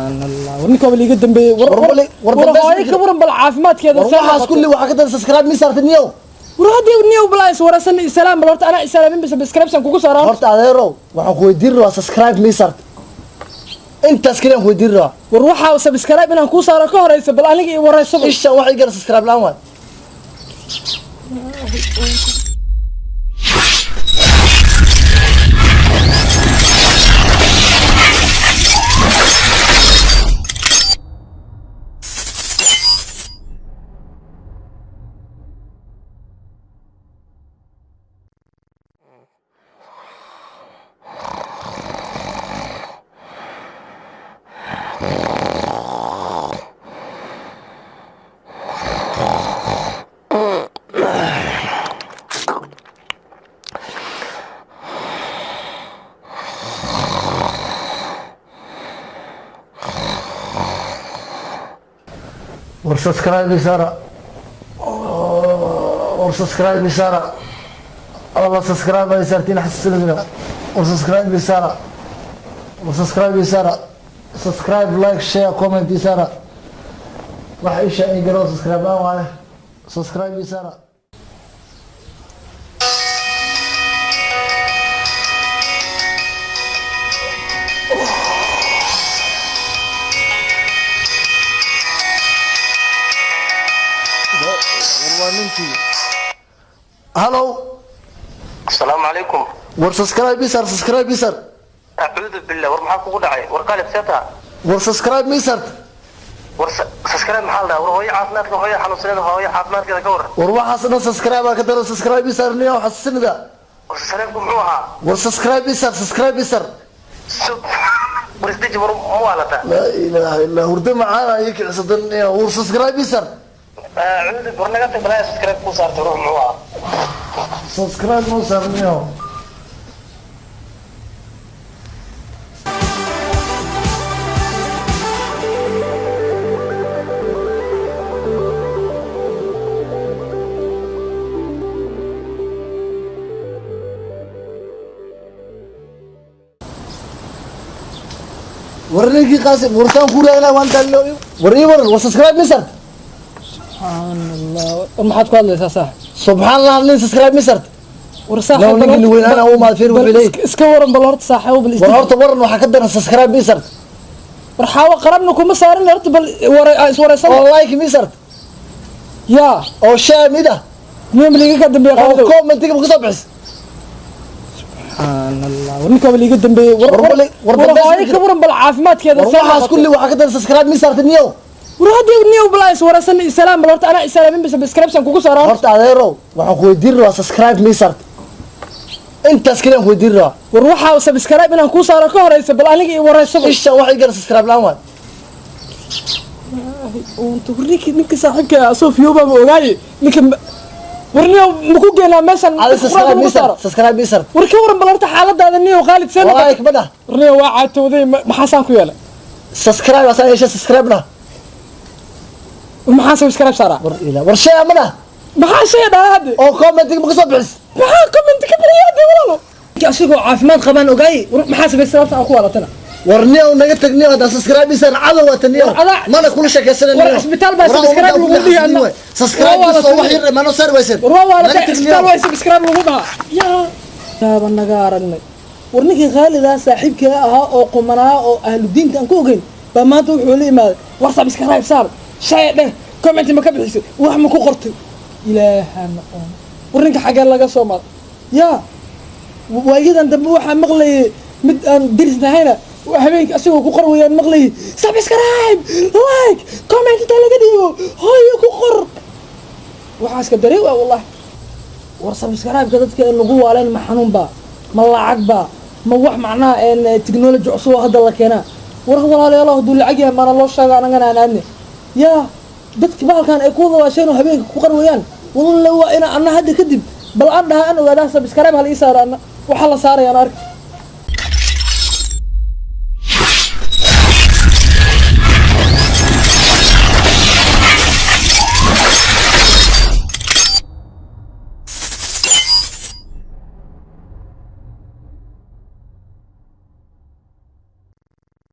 الله ورنيك اللي قدم بي ورهاي كبر بالعافمات كذا والله كل واحد كده سبسكرايب مي صارت النيو ورهدي النيو بلايس ورسني سلام بلورت انا سلامين بس سبسكرايبشن كوكو صار horta adeero waxaan ku weydiin سبسكرايب مي صارت انت اسكرين ku weydiin وروحها سبسكرايب inaan ku saaro ka horeysa bal aniga wareyso isha waxay gar سبسكرايب laan waa سبسكرايب سارة سبسكرايب سارة الله سبسكرايب سارتين حسنا سبسكرايب سارة سبسكرايب سارة سبسكرايب لايك شير كومنت سارة راح ايش يقرأ سبسكرايب معه سبسكرايب سارة هلو السلام عليكم سبسكرايب يسار سبسكرايب يسار اعوذ بالله ورمحاكم ودعي ورقالب سيتها سبسكرايب يسار سبسكرايب محل ده وهي عافمات وهي حنوسين وهي عافمات كذا كور وروح حسنا سبسكرايب كده سبسكرايب يسار نيو حسنا ده وسلامكم معها سبسكرايب يسار سبسكرايب يسار ورستيج موالته لا اله الا هو ورد معانا هيك صدقني وسبسكرايب يسار اعوذ برنامج بلا سبسكرايب كو صار تروح معها سبسكرايب مو صار نيو ورنيكي قاسم ورسان كورا هنا وانت اللي وريور سبسكرايب مصر سبحان الله ما حد قال لي صح سبحان الله اللي سبسكرايب مصر ورصاح لو نقول وين انا وما فير وبلي اسكورن بلورت صاحب بالاستديو ورورت ورن waxa ka daran سبسكرايب مصر warxaawo qarabna kuma saarin horta bal wareysan والله مصر يا oo shaamida نيم اللي ka dambeeyay oo commentiga ku soo bixis سبحان الله ورنيك اللي قدم بي ورهاي كبر بالعافمات كذا waxaas kulli waxa ka daran سبسكرايب مصر النيو ورهدي النيو بلايس ورسني سلام بلورت انا سلامين بس سبسكرايبشن كوكو صار horta adeero waxaan ku weydiin سبسكرايب مصر انت اسكرين ku weydiin وروحها سبسكرايب inaan ku saaro ka horeysa bal aniga wareyso isha waxay gar سبسكرايب laan waa وانت وريك نك صاحبك صوفيو بابا اوغاي نك ورنيو مكو جينا ميشن على سبسكرايب مصر وركي ورن بلورت حالadaada niyo Khalid seen والله كبدا ورنيو waa caatooday maxaan ku yeelay سبسكرايب asan ايش سبسكرايبنا maxaan subscribe saara war shay amana maxaa shay dhaad oo commentiga ma ka soo bixis maxaa comment ka bixiyay walaalo asigoo caafimaad qabaan ogaay maxaa subscribe aan ku walatana warniyo naga tagniyo hada subscribe isan cadow wataniyo mana kula shaqeysanayno war isbitaal baa subscribe lagu dhigaa subscribe soo wax yar ma noo sarwaysan war waa la isbitaal waa subscribe lagu dhaha yaa naga aragnay warninkii Khalid saaxiibka ahaa oo qumanaa oo ahlu diinta aan ku ogeyn baa maanta wuxuu la imaaday war subscribe saar shay dheh comment ma ka bixiso wax ma ku qortay ilaahana warninka xagee laga soo maray yaa waayadan dambe waxa maqlay mid aan dirisnahayna habeenkii asagoo ku qor wayaan maqlay subscribe like comment inta laga dhigo hooyo ku qor waxaas ka dareey wallahi war subscribe ka dadka lagu waaleen ma xanuun ba ma lacag ba ma wax macnaa technology cusub hadda la keenaa war walaalayaal haduu lacag yahay mana loo sheego anagana aan aadne yaa dadka baalkan ay ku wada waasheen oo habeenka ku qarwayaan wallahi waa ina anna hadda kadib bal aan dhaha an ogaada subscribe hal ii saarana waxa la saarayaan ark